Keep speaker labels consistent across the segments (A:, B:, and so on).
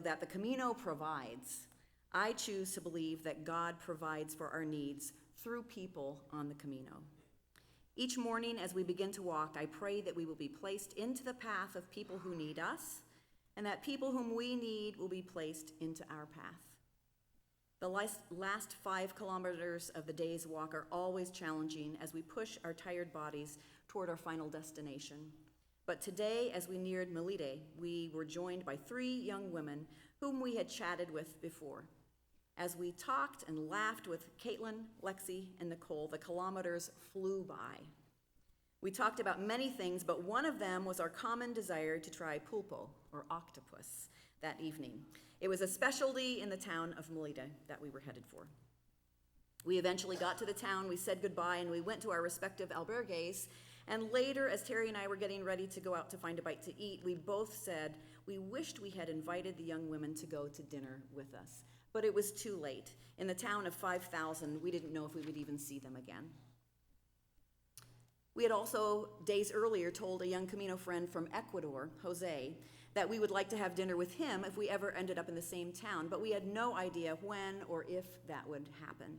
A: that the Camino provides, I choose to believe that God provides for our needs through people on the Camino. Each morning as we begin to walk, I pray that we will be placed into the path of people who need us, and that people whom we need will be placed into our path. The last 5 kilometers of the day's walk are always challenging as we push our tired bodies toward our final destination. But today, as we neared Melite, we were joined by 3 young women whom we had chatted with before. As we talked and laughed with Caitlin, Lexi, and Nicole, the kilometers flew by. We talked about many things, but one of them was our common desire to try pulpo, or octopus, that evening. It was a specialty in the town of Melite that we were headed for. We eventually got to the town, we said goodbye, and we went to our respective albergues. And later, as Terry and I were getting ready to go out to find a bite to eat, we both said we wished we had invited the young women to go to dinner with us. But it was too late. In the town of 5,000, we didn't know if we would even see them again. We had also, days earlier, told a young Camino friend from Ecuador, Jose, that we would like to have dinner with him if we ever ended up in the same town, but we had no idea when or if that would happen.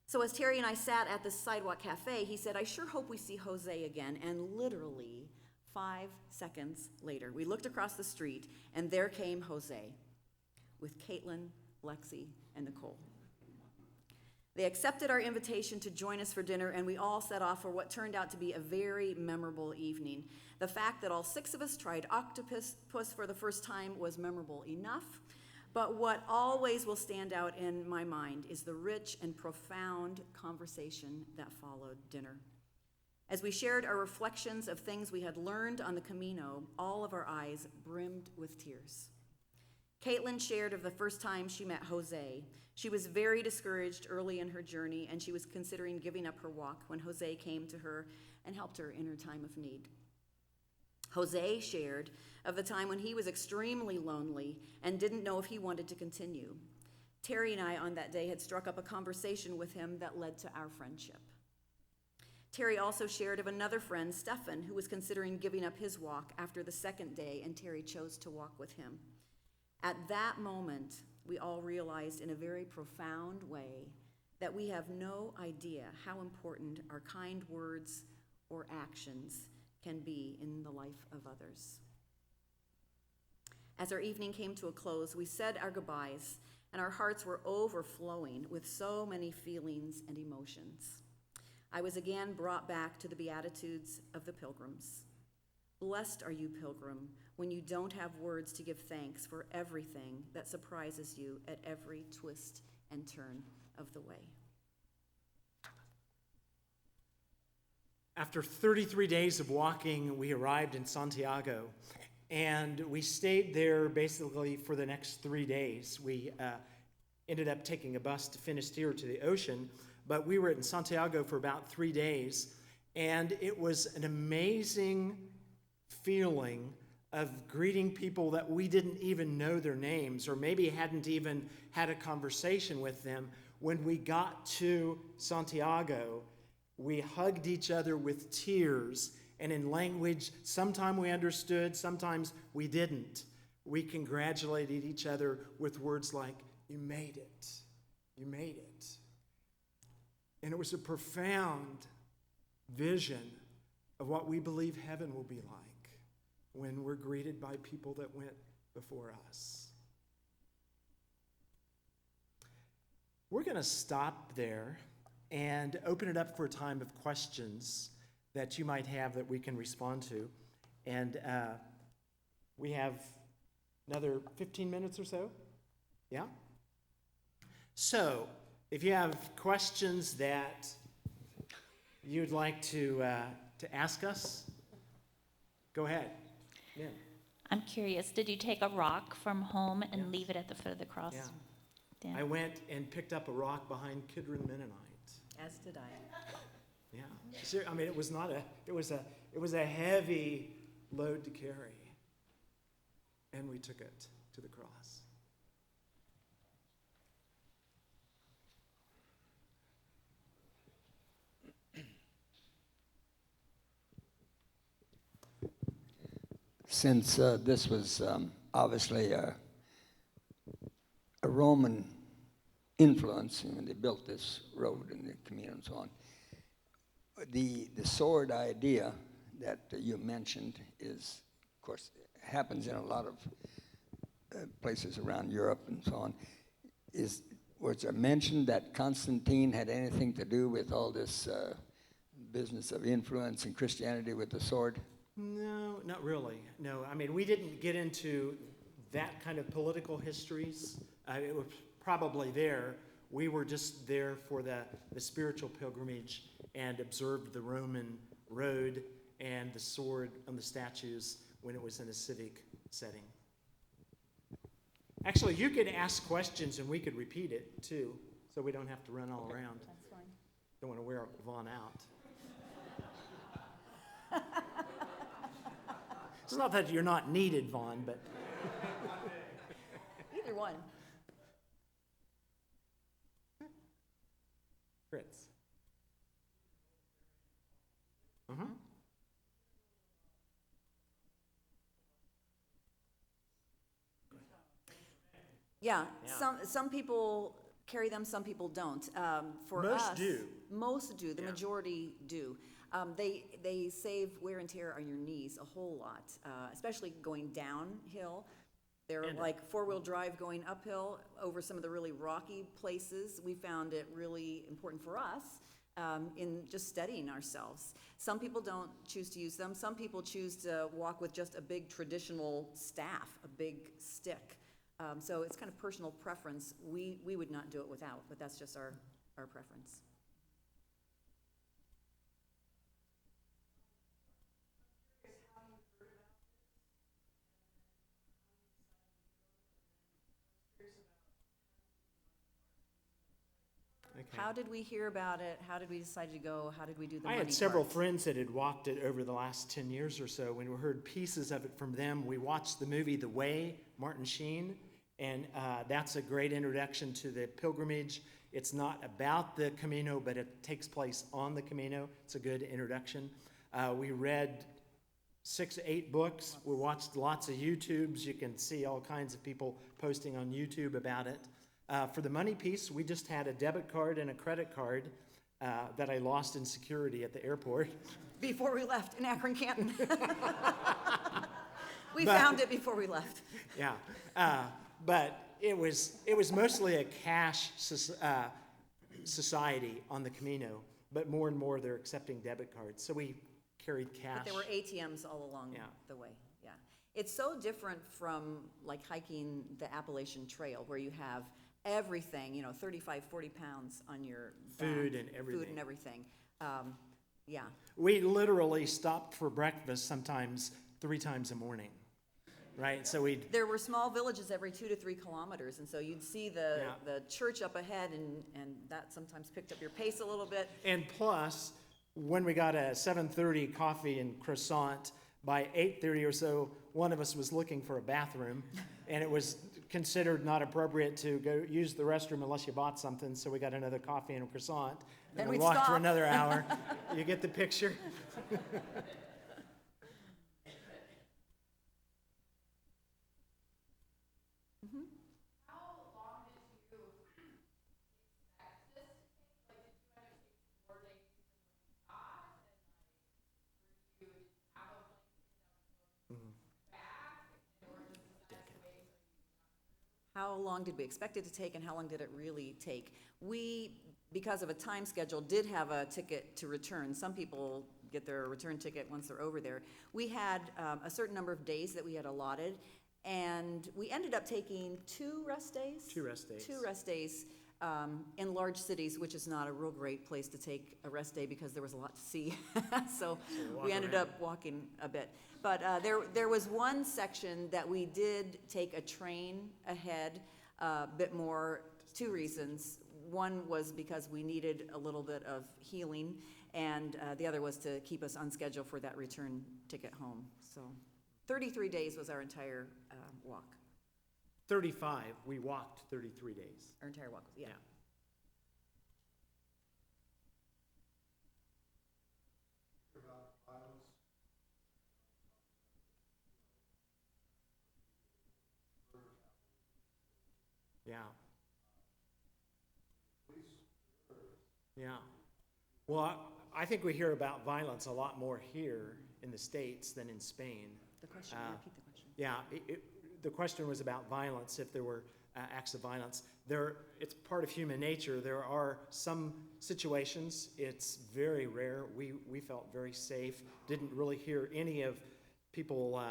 A: So as Terry and I sat at the sidewalk cafe, he said, "I sure hope we see Jose again." And literally 5 seconds later, we looked across the street, and there came Jose with Caitlin, Lexi, and Nicole. They accepted our invitation to join us for dinner, and we all set off for what turned out to be a very memorable evening. The fact that all 6 of us tried octopus for the first time was memorable enough, but what always will stand out in my mind is the rich and profound conversation that followed dinner. As we shared our reflections of things we had learned on the Camino, all of our eyes brimmed with tears. Caitlin shared of the first time she met Jose. She was very discouraged early in her journey, and she was considering giving up her walk when Jose came to her and helped her in her time of need. Jose shared of the time when he was extremely lonely and didn't know if he wanted to continue. Terry and I on that day had struck up a conversation with him that led to our friendship. Terry also shared of another friend, Stefan, who was considering giving up his walk after the second day, and Terry chose to walk with him. At that moment, we all realized in a very profound way that we have no idea how important our kind words or actions can be in the life of others. As our evening came to a close, we said our goodbyes, and our hearts were overflowing with so many feelings and emotions. I was again brought back to the Beatitudes of the Pilgrims. Blessed are you, pilgrim, when you don't have words to give thanks for everything that surprises you at every twist and turn of the way.
B: After 33 days of walking, we arrived in Santiago, and we stayed there basically for the next 3 days. We ended up taking a bus to Finisterre to the ocean, but we were in Santiago for about 3 days, and it was an amazing feeling of greeting people that we didn't even know their names, or maybe hadn't even had a conversation with them. When we got to Santiago, we hugged each other with tears, and in language sometimes we understood, sometimes we didn't. We congratulated each other with words like, "You made it, you made it." And it was a profound vision of what we believe heaven will be like when we're greeted by people that went before us. We're going to stop there and open it up for a time of questions that you might have that we can respond to. And we have another 15 minutes or so. Yeah? So, if you have questions that you'd like to ask us, go ahead. Yeah.
C: I'm curious, did you take a rock from home and leave it at the foot of the cross?
B: Yeah. I went and picked up a rock behind Kidron Mennonite.
A: As did I.
B: Yeah. I mean, it was not it was a heavy load to carry. And we took it to the cross.
D: Since this was obviously a a Roman influence when they built this road and the Camino and so on. The sword idea that you mentioned is, of course, happens in a lot of places around Europe and so on. Was it mentioned that Constantine had anything to do with all this business of influence in Christianity with the sword?
B: No, not really. No, I mean, we didn't get into that kind of political histories. It was probably there. We were just there for the spiritual pilgrimage and observed the Roman road and the sword on the statues when it was in a civic setting. Actually, you could ask questions and we could repeat it too, so we don't have to run all around.
A: That's fine.
B: Don't want to wear Vaughn out. It's not that you're not needed, Vaughn, but
A: Either one.
B: Fritz. Uh-huh.
A: Yeah,
B: Yeah.
A: some people carry them, some people don't. For
B: Most
A: us,
B: do.
A: Most do. The
B: Yeah.
A: majority do. They save wear and tear on your knees a whole lot, especially going downhill. They're
B: And-
A: like four-wheel drive going uphill over some of the really rocky places. We found it really important for us in just steadying ourselves. Some people don't choose to use them. Some people choose to walk with just a big traditional staff, a big stick. So it's kind of personal preference. We would not do it without, but that's just our preference.
B: Okay.
A: How did we hear about it? How did we decide to go? How did we do the
B: I
A: money
B: had several
A: part?
B: friends that had walked it over the last 10 years or so. When we heard pieces of it from them, we watched the movie The Way, Martin Sheen, and that's a great introduction to the pilgrimage. It's not about the Camino, but it takes place on the Camino. It's a good introduction. We read 6, 8 books. We watched lots of YouTubes. You can see all kinds of people posting on YouTube about it. For the money piece, we just had a debit card and a credit card that I lost in security at the airport.
A: Before we left in Akron, Canton. We
B: But-
A: found it before we left.
B: Yeah, but it was mostly a cash society on the Camino, but more and more they're accepting debit cards. So we carried cash.
A: But there were ATMs all along
B: Yeah.
A: the way, yeah. It's so different from like hiking the Appalachian Trail where you have everything, 35, 40 pounds on your back.
B: Food and
A: Food
B: everything.
A: and everything. Yeah,
B: We literally stopped for breakfast sometimes 3 times a morning, right? So we'd
A: there were small villages every 2 to 3 kilometers, and so you'd see the church up ahead, and that sometimes picked up your pace a little bit.
B: And plus, when we got a 7:30 coffee and croissant, by 8:30 or so, one of us was looking for a bathroom, and it was considered not appropriate to go use the restroom unless you bought something, so we got another coffee and a croissant.
A: Then
B: And we
A: we'd
B: walked for
A: stop.
B: another hour. You get the picture?
A: How long did we expect it to take, and how long did it really take? We, because of a time schedule, did have a ticket to return. Some people get their return ticket once they're over there. We had a certain number of days that we had allotted, and we ended up taking 2 rest days?
B: 2 rest days.
A: 2 rest days in large cities, which is not a real great place to take a rest day because there was a lot to see. So
B: walk
A: we ended
B: around.
A: up walking a bit. But there was one section that we did take a train ahead, a bit more, 2 reasons. One was because we needed a little bit of healing, and the other was to keep us on schedule for that return ticket home. So 33 days was our entire walk,
B: 35. We walked 33 days.
A: our entire walk, yeah.
B: Yeah. Yeah. Well, I think we hear about violence a lot more here in the States than in Spain.
A: The question, repeat the question.
B: Yeah, the question was about violence, if there were acts of violence. It's part of human nature. There are some situations, it's very rare. We felt very safe, didn't really hear any of people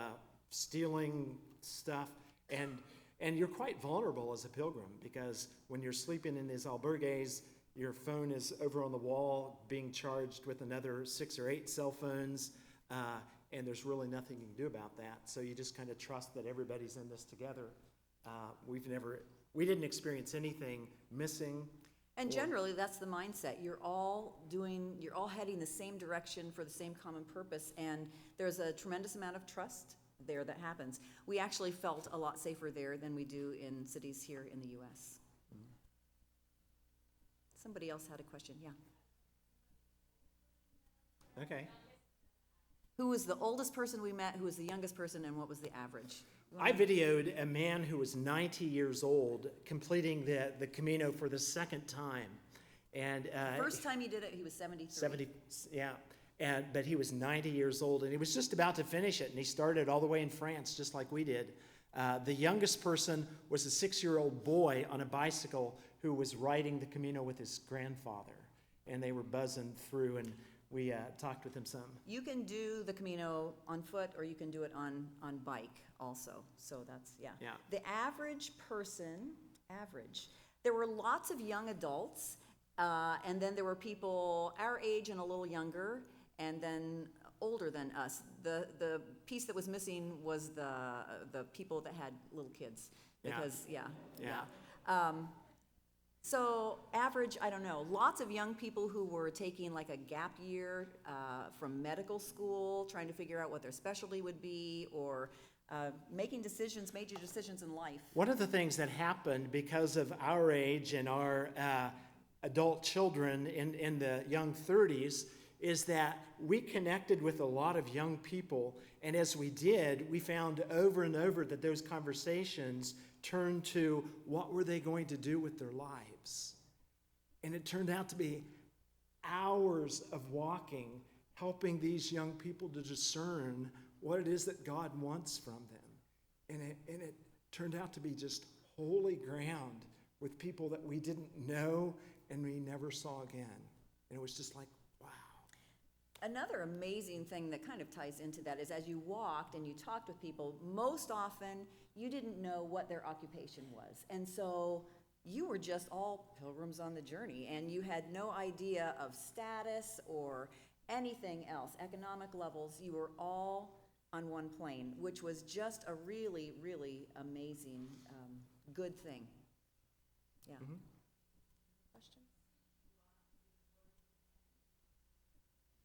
B: stealing stuff. And you're quite vulnerable as a pilgrim, because when you're sleeping in these albergues, your phone is over on the wall being charged with another 6 or 8 cell phones, and there's really nothing you can do about that. So you just kind of trust that everybody's in this together. We didn't experience anything missing.
A: And generally, that's the mindset. You're all heading the same direction for the same common purpose, and there's a tremendous amount of trust there that happens. We actually felt a lot safer there than we do in cities here in the U.S. Somebody else had a question, yeah.
B: Okay.
A: Who was the oldest person we met, who was the youngest person, and what was the average?
B: I videoed a man who was 90 years old completing the Camino for the second time. And
A: First time he did it, he was 73.
B: 70, yeah. But he was 90 years old, and he was just about to finish it, and he started all the way in France, just like we did. The youngest person was a 6-year-old boy on a bicycle who was riding the Camino with his grandfather, and they were buzzing through, and we talked with him some.
A: You can do the Camino on foot, or you can do it on bike also. So that's, yeah. The average person, there were lots of young adults, and then there were people our age and a little younger, and then older than us. The piece that was missing was the people that had little kids. Because, so average, I don't know, lots of young people who were taking like a gap year from medical school, trying to figure out what their specialty would be, or making major decisions in life.
B: One of the things that happened because of our age and our adult children in the young 30s is that we connected with a lot of young people, and as we did, we found over and over that those conversations turned to what were they going to do with their lives. And it turned out to be hours of walking, helping these young people to discern what it is that God wants from them. And it turned out to be just holy ground with people that we didn't know and we never saw again. And it was just like, wow.
A: Another amazing thing that kind of ties into that is as you walked and you talked with people, most often you didn't know what their occupation was. And so you were just all pilgrims on the journey, and you had no idea of status or anything else, economic levels. You were all on one plane, which was just a really, really amazing, good thing. Yeah.
B: Mm-hmm.
A: Question?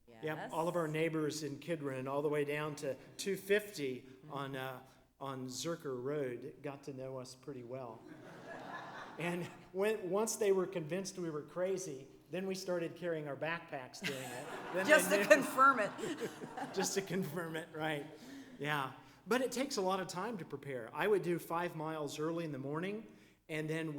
B: Yeah,
A: Yes.
B: all of our neighbors in Kidron, all the way down to 250 on Zerker Road, got to know us pretty well. And once they were convinced we were crazy, then we started carrying our backpacks during it. Then
A: Just
B: they
A: to
B: knew-
A: confirm it.
B: Just to confirm it, right. Yeah. But it takes a lot of time to prepare. I would do 5 miles early in the morning, and then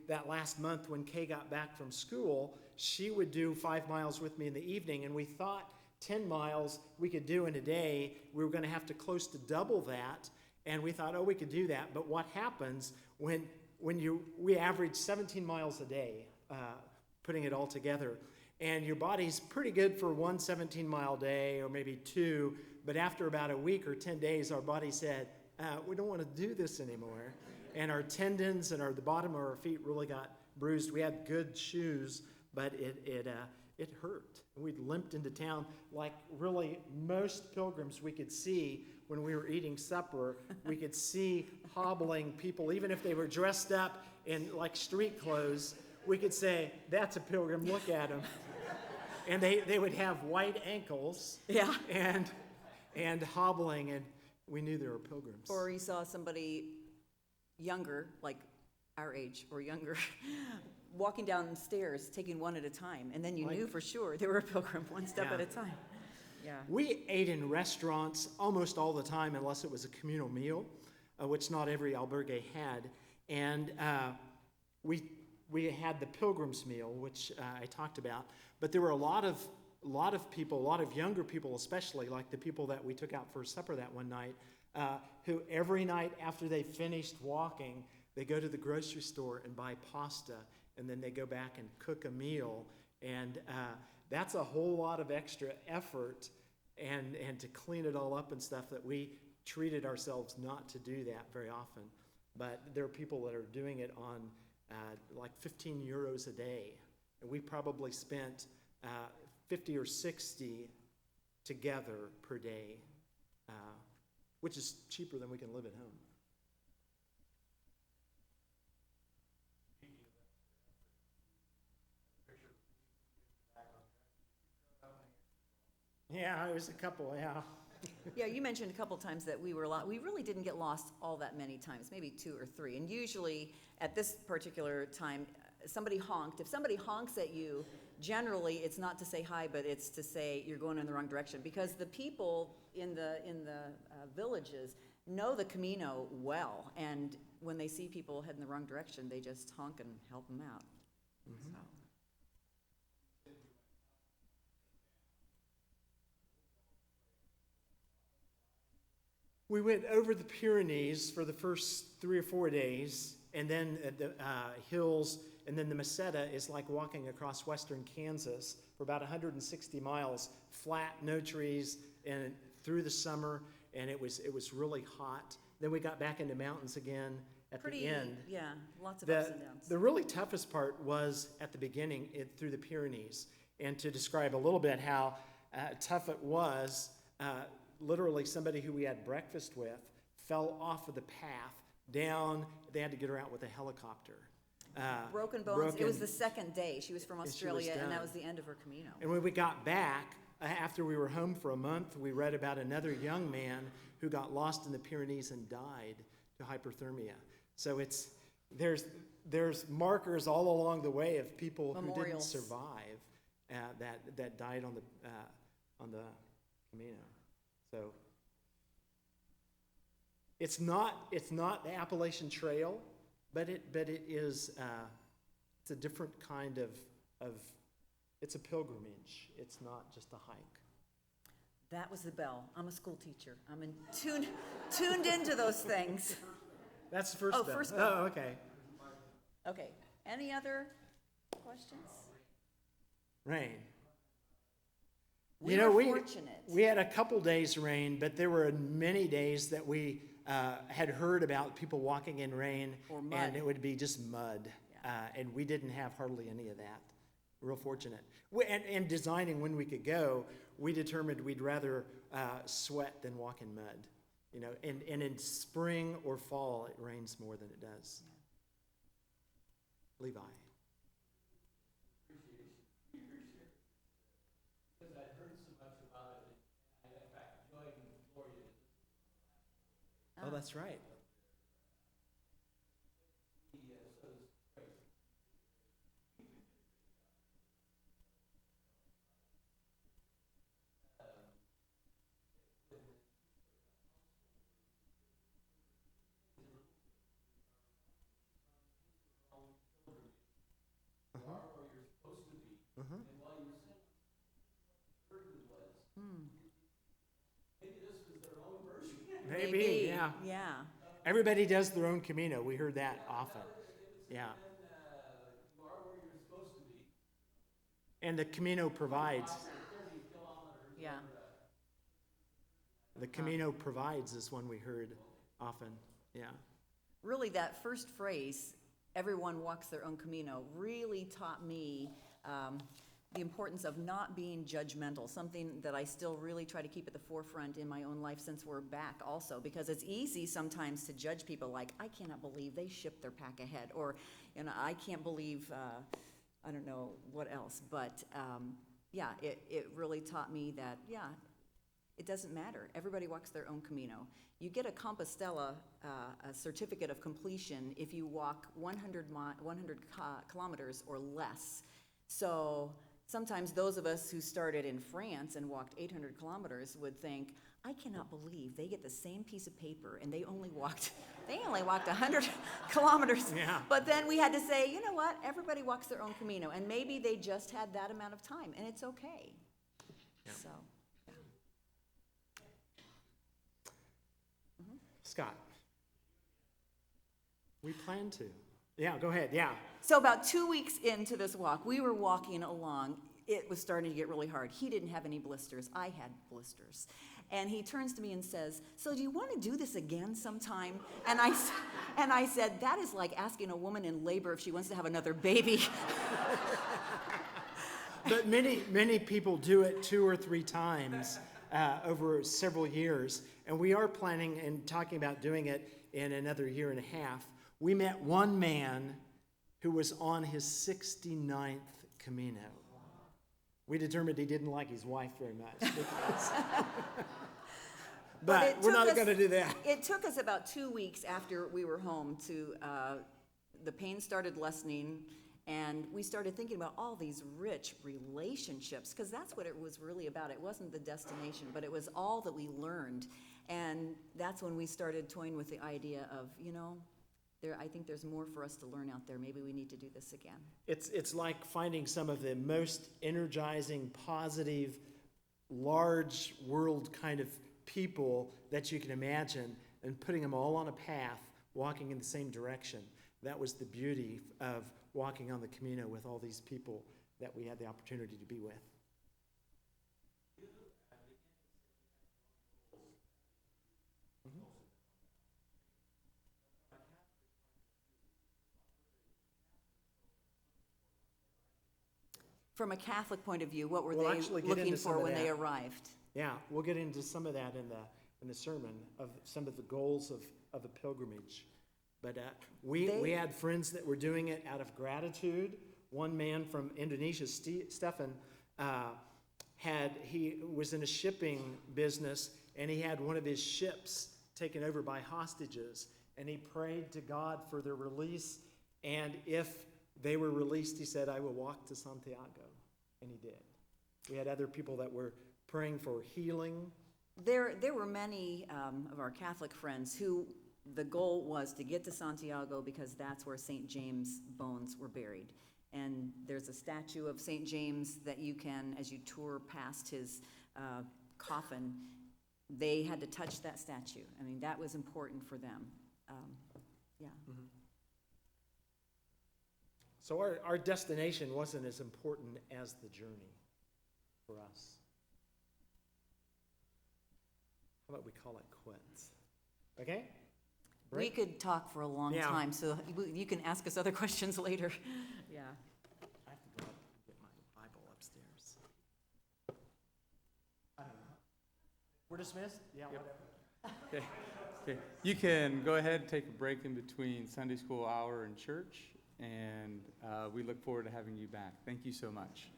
B: that last month when Kay got back from school, she would do 5 miles with me in the evening, and we thought 10 miles we could do in a day. We were going to have to close to double that, and we thought, we could do that. But what happens when we average 17 miles a day, putting it all together, and your body's pretty good for one 17-mile day or maybe 2, but after about a week or 10 days, our body said, we don't want to do this anymore. And our tendons and the bottom of our feet really got bruised. We had good shoes, but it hurt. We'd limped into town like really most pilgrims we could see when we were eating supper. We could see hobbling people, even if they were dressed up in like street clothes. We could say, that's a pilgrim, look at him. And they would have white ankles,
A: Yeah.
B: and hobbling, and we knew they were pilgrims.
A: Or you saw somebody younger, like our age or younger, walking down stairs, taking one at a time, and then you knew for sure they were a pilgrim, one step
B: Yeah.
A: at a time. Yeah.
B: We ate in restaurants almost all the time, unless it was a communal meal, which not every albergue had. And we had the pilgrim's meal, which I talked about, but there were a lot of people, a lot of younger people especially, like the people that we took out for supper that one night, who every night after they finished walking, they go to the grocery store and buy pasta, and then they go back and cook a meal, and that's a whole lot of extra effort, and to clean it all up and stuff, that we treated ourselves not to do that very often. But there are people that are doing it on like 15 euros a day, and we probably spent 50 or 60 together per day, which is cheaper than we can live at home. Yeah, it was a couple, yeah.
A: Yeah, you mentioned a couple times that we really didn't get lost all that many times, maybe 2 or 3. And usually at this particular time, somebody honked. If somebody honks at you, generally it's not to say hi, but it's to say you're going in the wrong direction, because the people in the villages know the Camino well, and when they see people heading the wrong direction, they just honk and help them out. So.
B: We went over the Pyrenees for the first 3 or 4 days, and then the hills, and then the Meseta is like walking across western Kansas for about 160 miles, flat, no trees, and through the summer, and it was really hot. Then we got back into mountains again at the end.
A: Yeah, lots of ups and downs.
B: The really toughest part was at the beginning through the Pyrenees, and to describe a little bit how tough it was, literally somebody who we had breakfast with fell off of the path down. They had to get her out with a helicopter.
A: Broken bones. It was the second day. She was from Australia, and that was the end of her Camino.
B: And when we got back, after we were home for a month, we read about another young man who got lost in the Pyrenees and died to hypothermia. So there's markers all along the way of people who didn't survive that died on the Camino. So it's not the Appalachian Trail, but it is it's a different kind of it's a pilgrimage. It's not just a hike.
A: That was the bell. I'm a school teacher. I'm tuned into those things.
B: That's the first bell.
A: First bell.
B: Oh, okay.
A: Okay. Any other questions?
B: Rain.
A: We were fortunate.
B: We had a couple days rain, but there were many days that we had heard about people walking in rain,
A: Or mud.
B: and it would be just mud.
A: Yeah.
B: And we didn't have hardly any of that. Real fortunate. And designing when we could go, we determined we'd rather sweat than walk in mud. You know, and in spring or fall, it rains more than it does. Levi. Oh, that's right. Maybe, yeah.
A: Yeah.
B: Everybody does their own Camino. We heard that often. Yeah. And the Camino provides.
A: Yeah.
B: The Camino provides is one we heard often. Yeah.
A: Really, that first phrase, everyone walks their own Camino, really taught me the importance of not being judgmental, something that I still really try to keep at the forefront in my own life since we're back also, because it's easy sometimes to judge people like, I cannot believe they shipped their pack ahead, or, you know, I can't believe, I don't know what else, but yeah, it really taught me that, yeah, it doesn't matter. Everybody walks their own Camino. You get a Compostela, a certificate of completion if you walk 100 kilometers or less. So sometimes those of us who started in France and walked 800 kilometers would think, I cannot believe they get the same piece of paper and they only walked 100 kilometers.
B: Yeah.
A: But then we had to say, you know what, everybody walks their own Camino, and maybe they just had that amount of time, and it's okay.
B: Yeah.
A: So,
B: Scott? We plan to. Yeah, go ahead, yeah.
A: so about 2 weeks into this walk, we were walking along. It was starting to get really hard. He didn't have any blisters. I had blisters. And he turns to me and says, so do you want to do this again sometime? And I said, that is like asking a woman in labor if she wants to have another baby.
B: But many people do it 2 or 3 times over several years, and we are planning and talking about doing it in another year and a half. We met one man who was on his 69th Camino. We determined he didn't like his wife very much. But we're not going to do that.
A: It took us about 2 weeks after we were home to, the pain started lessening, and we started thinking about all these rich relationships, because that's what it was really about. It wasn't the destination, but it was all that we learned. And that's when we started toying with the idea of, I think there's more for us to learn out there. Maybe we need to do this again.
B: It's like finding some of the most energizing, positive, large world kind of people that you can imagine and putting them all on a path, walking in the same direction. That was the beauty of walking on the Camino with all these people that we had the opportunity to be with.
A: From a Catholic point of view, what were
B: We'll
A: they
B: actually get
A: looking
B: into some
A: for
B: of
A: when they
B: that.
A: arrived?
B: Yeah, we'll get into some of that in the sermon of some of the goals of a pilgrimage. But we had friends that were doing it out of gratitude. One man from Indonesia, Stefan, he was in a shipping business, and he had one of his ships taken over by hostages, and he prayed to God for their release, and if they were released, he said, I will walk to Santiago, and he did. We had other people that were praying for healing.
A: There were many of our Catholic friends who the goal was to get to Santiago because that's where St. James' bones were buried. And there's a statue of St. James that you can, as you tour past his coffin, they had to touch that statue. I mean, that was important for them. Yeah.
B: Mm-hmm. So our destination wasn't as important as the journey for us. How about we call it quits? Okay?
A: We
B: Break?
A: could talk for a long
B: Yeah.
A: time, so you can ask us other questions later. Yeah.
B: I have to go up and get my Bible upstairs. I don't know. We're dismissed? Yeah, whatever.
E: Okay. Okay. You can go ahead and take a break in between Sunday school hour and church, and we look forward to having you back. Thank you so much.